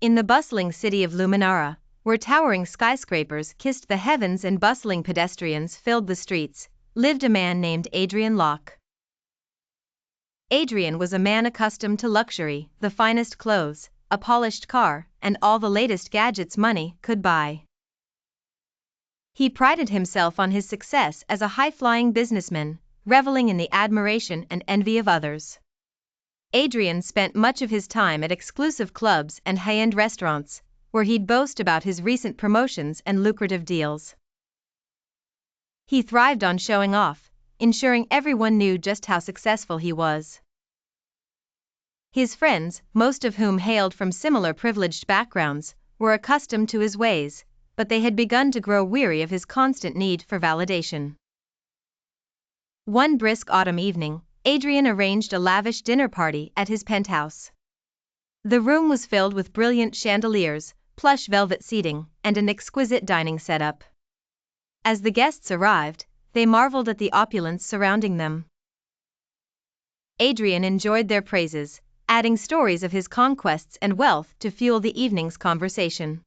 In the bustling city of Luminara, where towering skyscrapers kissed the heavens and bustling pedestrians filled the streets, lived a man named Adrian Locke. Adrian was a man accustomed to luxury, the finest clothes, a polished car, and all the latest gadgets money could buy. He prided himself on his success as a high-flying businessman, reveling in the admiration and envy of others. Adrian spent much of his time at exclusive clubs and high-end restaurants, where he'd boast about his recent promotions and lucrative deals. He thrived on showing off, ensuring everyone knew just how successful he was. His friends, most of whom hailed from similar privileged backgrounds, were accustomed to his ways, but they had begun to grow weary of his constant need for validation. One brisk autumn evening, Adrian arranged a lavish dinner party at his penthouse. The room was filled with brilliant chandeliers, plush velvet seating, and an exquisite dining setup. As the guests arrived, they marveled at the opulence surrounding them. Adrian enjoyed their praises, adding stories of his conquests and wealth to fuel the evening's conversation.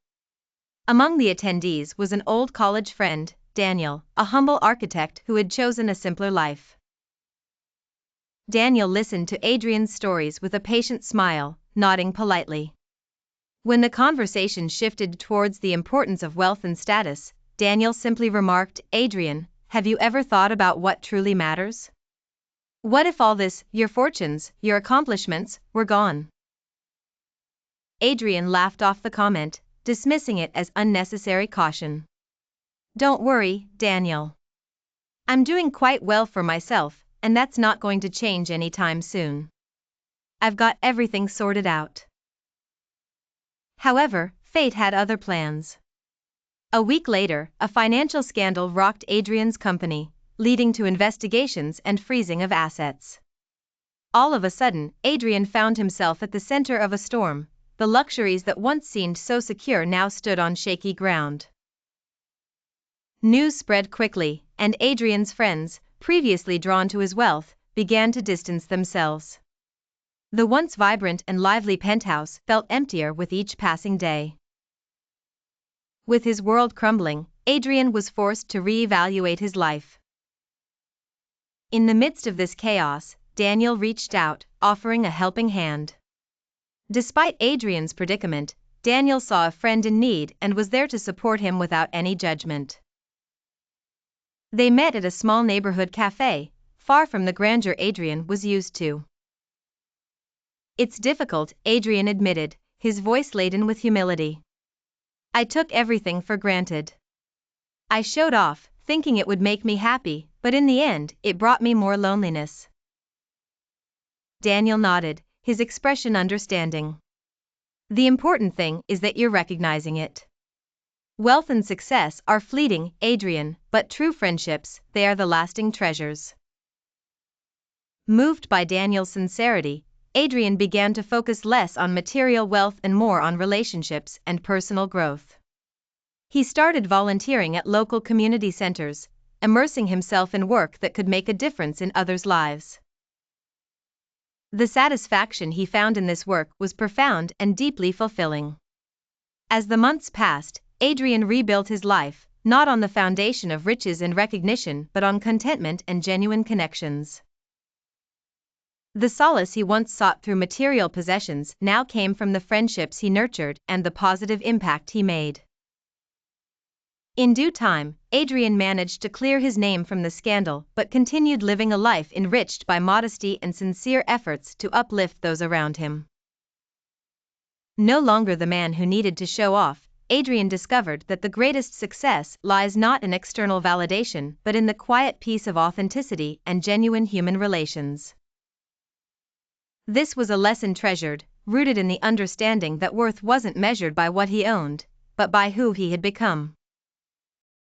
Among the attendees was an old college friend, Daniel, a humble architect who had chosen a simpler life. Daniel listened to Adrian's stories with a patient smile, nodding politely. When the conversation shifted towards the importance of wealth and status, Daniel simply remarked, "Adrian, have you ever thought about what truly matters? What if all this, your fortunes, your accomplishments, were gone?" Adrian laughed off the comment, dismissing it as unnecessary caution. "Don't worry, Daniel. I'm doing quite well for myself, and that's not going to change anytime soon. I've got everything sorted out." However, fate had other plans. A week later, a financial scandal rocked Adrian's company, leading to investigations and freezing of assets. All of a sudden, Adrian found himself at the center of a storm. The luxuries that once seemed so secure now stood on shaky ground. News spread quickly, and Adrian's friends, previously drawn to his wealth, began to distance themselves. The once vibrant and lively penthouse felt emptier with each passing day. With his world crumbling, Adrian was forced to re-evaluate his life. In the midst of this chaos, Daniel reached out, offering a helping hand. Despite Adrian's predicament, Daniel saw a friend in need and was there to support him without any judgment. They met at a small neighborhood cafe, far from the grandeur Adrian was used to. "It's difficult," Adrian admitted, his voice laden with humility. "I took everything for granted. I showed off, thinking it would make me happy, but in the end, it brought me more loneliness." Daniel nodded, his expression understanding. "The important thing is that you're recognizing it. Wealth and success are fleeting, Adrian, but true friendships, they are the lasting treasures." Moved by Daniel's sincerity, Adrian began to focus less on material wealth and more on relationships and personal growth. He started volunteering at local community centers, immersing himself in work that could make a difference in others' lives. The satisfaction he found in this work was profound and deeply fulfilling. As the months passed, Adrian rebuilt his life, not on the foundation of riches and recognition but on contentment and genuine connections. The solace he once sought through material possessions now came from the friendships he nurtured and the positive impact he made. In due time, Adrian managed to clear his name from the scandal but continued living a life enriched by modesty and sincere efforts to uplift those around him. No longer the man who needed to show off, Adrian discovered that the greatest success lies not in external validation but in the quiet peace of authenticity and genuine human relations. This was a lesson treasured, rooted in the understanding that worth wasn't measured by what he owned, but by who he had become.